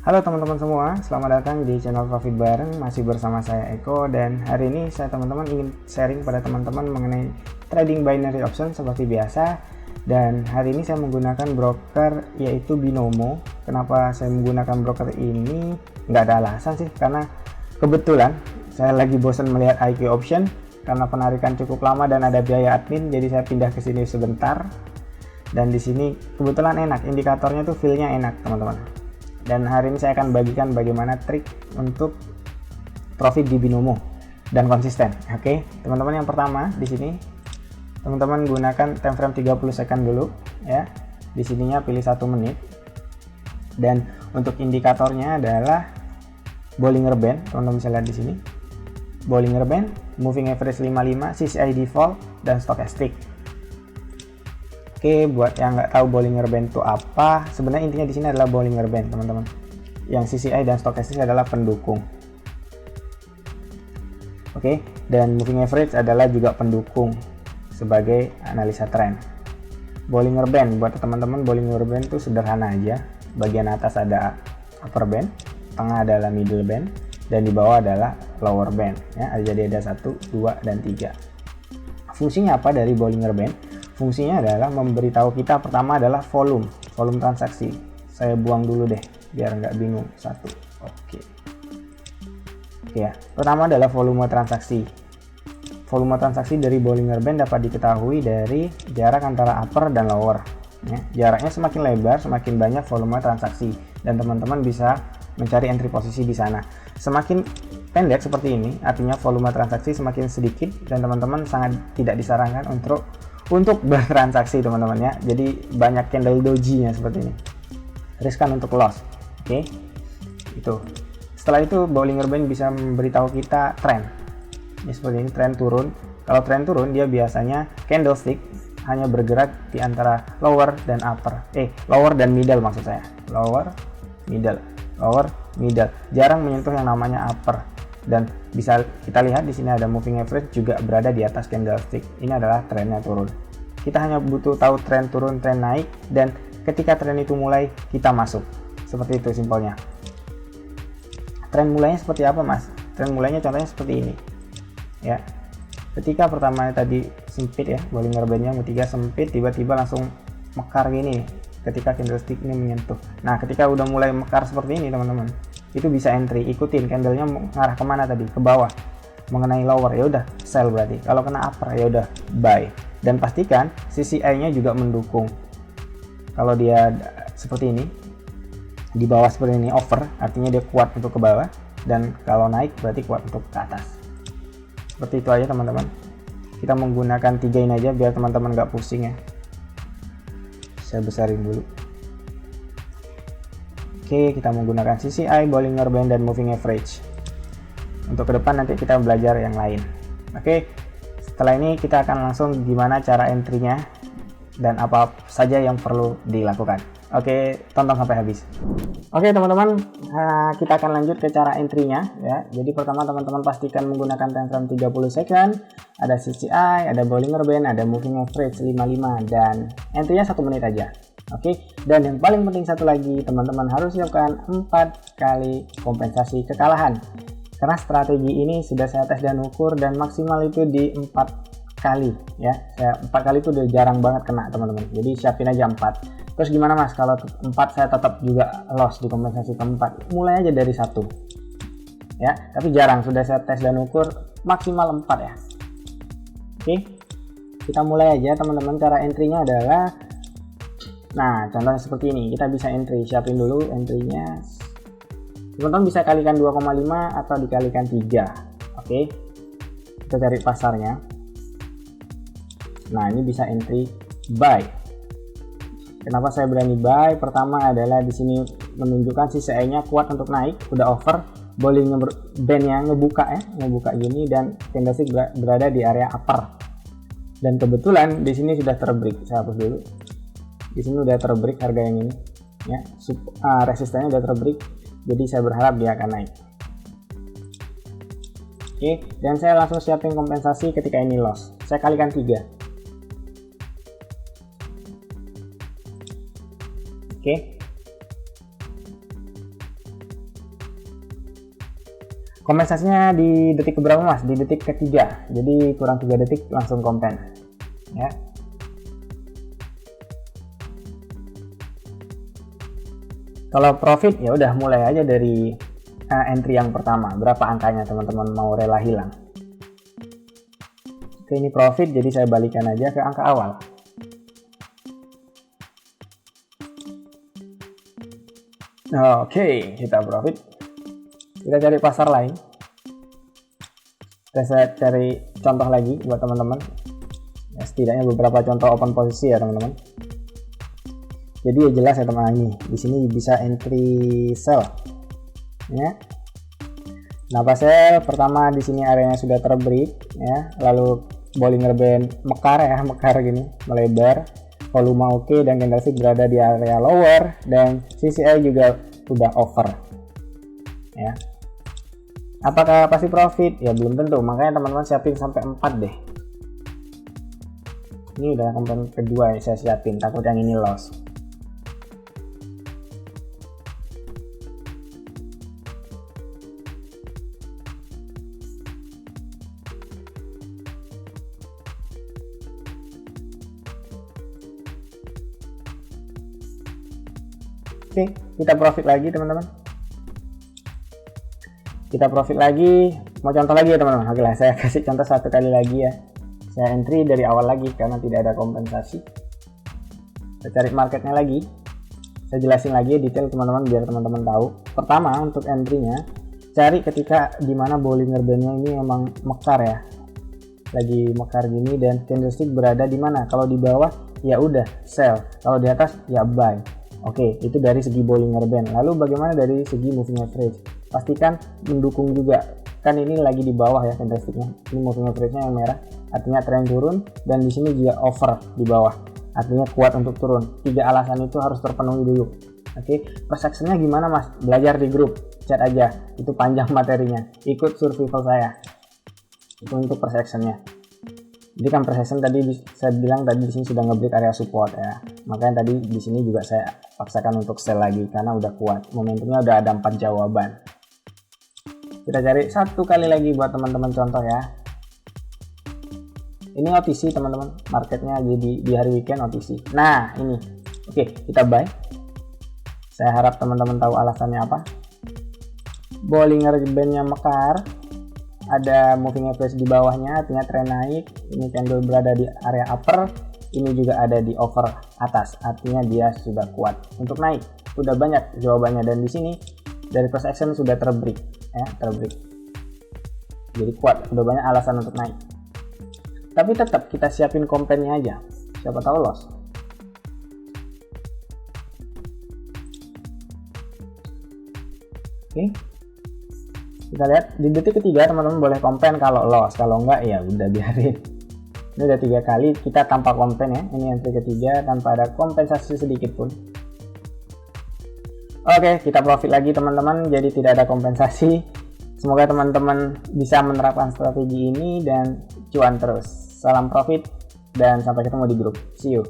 Halo teman-teman semua, selamat datang di channel Profit Bareng. Masih bersama saya Eko, dan hari ini saya teman-teman ingin sharing pada teman-teman mengenai trading binary option seperti biasa. Dan hari ini saya menggunakan broker yaitu Binomo. Kenapa saya menggunakan broker ini? Nggak ada alasan sih, karena kebetulan saya lagi bosan melihat IQ option karena penarikan cukup lama dan ada biaya admin, jadi saya pindah ke sini sebentar. Dan di sini kebetulan enak, indikatornya tuh feel-nya enak teman-teman. Dan hari ini saya akan bagikan bagaimana trik untuk profit di Binomo dan konsisten. Oke, teman-teman, yang pertama di sini teman-teman gunakan time frame 30 second dulu ya. Di sininya pilih 1 menit. Dan untuk indikatornya adalah Bollinger Band. Teman-teman bisa lihat di sini. Bollinger Band, moving average 55, CCI default dan stochastic. Oke, buat yang nggak tahu Bollinger Band itu apa, sebenarnya intinya di sini adalah Bollinger Band, teman-teman. Yang CCI dan stochastic adalah pendukung. Oke, dan moving average adalah juga pendukung sebagai analisa tren. Bollinger Band, buat teman-teman, Bollinger Band itu sederhana aja. Bagian atas ada upper band, tengah adalah middle band, dan di bawah adalah lower band. Ya, jadi ada 1, 2, dan 3. Fungsinya apa dari Bollinger Band? Fungsinya adalah memberitahu kita, pertama adalah volume transaksi. Saya buang dulu deh biar nggak bingung. 1, oke ya. Pertama adalah volume transaksi. Volume transaksi dari Bollinger Band dapat diketahui dari jarak antara upper dan lower ya. Jaraknya semakin lebar semakin banyak volume transaksi, dan teman-teman bisa mencari entry posisi di sana. Semakin pendek seperti ini artinya volume transaksi semakin sedikit, dan teman-teman sangat tidak disarankan untuk bertransaksi teman-teman ya. Jadi banyak candle doji-nya seperti ini, riskan untuk loss. Oke, itu. Setelah itu Bollinger Band bisa memberitahu kita tren ya, seperti ini, tren turun. Kalau tren turun dia biasanya candlestick hanya bergerak di antara lower dan upper, lower dan middle maksud saya, lower middle, jarang menyentuh yang namanya upper. Dan bisa kita lihat di sini ada moving average juga berada di atas candlestick. Ini adalah trennya turun. Kita hanya butuh tahu tren turun, tren naik, dan ketika tren itu mulai kita masuk. Seperti itu simpelnya. Tren mulainya seperti apa, Mas? Tren mulainya contohnya seperti ini. Ya. Ketika pertama tadi sempit ya, Bollinger Band-nya ketiga sempit, tiba-tiba langsung mekar gini ketika candlestick ini menyentuh. Nah, ketika udah mulai mekar seperti ini teman-teman, itu bisa entry, ikutin candlenya mengarah kemana tadi, ke bawah mengenai lower, ya udah sell berarti. Kalau kena upper ya udah buy, dan pastikan CCI-nya juga mendukung. Kalau dia seperti ini di bawah seperti ini, over artinya dia kuat untuk ke bawah, dan kalau naik berarti kuat untuk ke atas. Seperti itu aja teman-teman. Kita menggunakan 3 ini aja biar teman-teman nggak pusing ya. Saya besarin dulu. Oke, kita menggunakan CCI, Bollinger Band, dan moving average. Untuk ke depan nanti kita belajar yang lain. Oke, setelah ini kita akan langsung gimana cara entry-nya dan apa saja yang perlu dilakukan. Oke, tonton sampai habis. Oke teman-teman, kita akan lanjut ke cara entry-nya ya. Jadi pertama teman-teman pastikan menggunakan time frame 30 second, ada CCI, ada Bollinger Band, ada moving average 55, dan entry-nya 1 menit aja. Oke, dan yang paling penting satu lagi, teman-teman harus siapkan 4 kali kompensasi kekalahan. Karena strategi ini sudah saya tes dan ukur, dan maksimal itu di 4 kali ya. 4 kali itu udah jarang banget kena teman-teman. Jadi siapin aja 4. Terus gimana Mas kalau 4 saya tetap juga loss di kompensasi keempat? Mulai aja dari 1 ya, tapi jarang, sudah saya tes dan ukur maksimal 4 ya. Oke, kita mulai aja teman-teman. Cara entry-nya adalah, nah contohnya seperti ini, kita bisa entry, siapin dulu entry-nya. Teman-teman bisa kalikan 2,5 atau dikalikan 3. Oke, kita cari pasarnya. Nah ini bisa entry buy. Kenapa saya berani buy? Pertama adalah di sini menunjukkan CCI-nya kuat untuk naik, udah over, Bollinger Band-nya ngebuka gini, dan candlestick berada di area upper. Dan kebetulan di sini sudah terbreak. Saya hapus dulu. Di sini udah terbreak harga yang ini ya, resistennya udah terbreak, jadi saya berharap dia akan naik. Oke, dan saya langsung siapin kompensasi ketika ini loss. Saya kalikan 3. Oke. Kompensasinya di detik keberapa mas? Di detik ketiga, jadi kurang 3 detik langsung kompen ya. Kalau profit ya udah mulai aja dari entry yang pertama. Berapa angkanya teman-teman mau rela hilang? Oke, ini profit, jadi saya balikan aja ke angka awal. Oke, kita profit. Kita cari pasar lain. Saya cari contoh lagi buat teman-teman. Ya, setidaknya beberapa contoh open posisi ya teman-teman. Jadi ya jelas ya teman-teman, ini di sini bisa entry sell. Ya. Kenapa sell? Pertama di sini areanya sudah terbreak ya, lalu Bollinger Band mekar ya, mekar gini, melebar. Volume oke, dan candlestick berada di area lower, dan CCI juga udah over. Ya. Apakah pasti profit? Ya belum tentu, makanya teman-teman siapin sampai 4 deh. Ini udah komponen kedua yang saya siapin, takut yang ini loss. Oke, kita profit lagi teman-teman. Kita profit lagi, mau contoh lagi ya teman-teman. Oke lah, saya kasih contoh satu kali lagi ya. Saya entry dari awal lagi karena tidak ada kompensasi. Saya cari marketnya lagi. Saya jelasin lagi ya detail teman-teman biar teman-teman tahu. Pertama untuk entry-nya, cari ketika dimana Bollinger Band-nya ini emang mekar ya. Lagi mekar gini dan candlestick berada di mana? Kalau di bawah ya udah sell, kalau di atas ya buy. Oke, itu dari segi Bollinger Band. Lalu bagaimana dari segi moving average? Pastikan mendukung juga, kan ini lagi di bawah ya candlesticknya, ini moving average-nya yang merah, artinya tren turun, dan di sini juga over di bawah, artinya kuat untuk turun. 3 alasan itu harus terpenuhi dulu. Oke, persepsinya gimana mas? Belajar di grup, chat aja, itu panjang materinya, ikut survival saya, itu untuk persepsinya. Jadi kan persepsi tadi saya bilang tadi di sini sudah nge-break area support ya, makanya tadi di sini juga saya paksakan untuk sell lagi karena udah kuat, momentumnya udah ada 4 jawaban. Kita cari satu kali lagi buat teman-teman contoh ya. Ini OTC teman-teman, marketnya jadi di hari weekend OTC. Nah ini, oke kita buy. Saya harap teman-teman tahu alasannya apa. Bollinger Band-nya mekar, ada moving average di bawahnya, artinya tren naik. Ini candle berada di area upper, ini juga ada di over atas, artinya dia sudah kuat untuk naik. Sudah banyak jawabannya, dan di sini dari cross action sudah terbreak ya, terbreak. Jadi kuat, sudah banyak alasan untuk naik. Tapi tetap kita siapin kompennya aja, siapa tahu loss. Oke. Kita lihat di detik ketiga teman-teman boleh kompen kalau loss, kalau enggak ya udah biarin. Ini udah 3 kali kita tanpa kompen ya, ini entry ketiga tanpa ada kompensasi sedikit pun. Oke, kita profit lagi teman-teman, jadi tidak ada kompensasi. Semoga teman-teman bisa menerapkan strategi ini dan cuan terus. Salam profit dan sampai ketemu di grup. See you.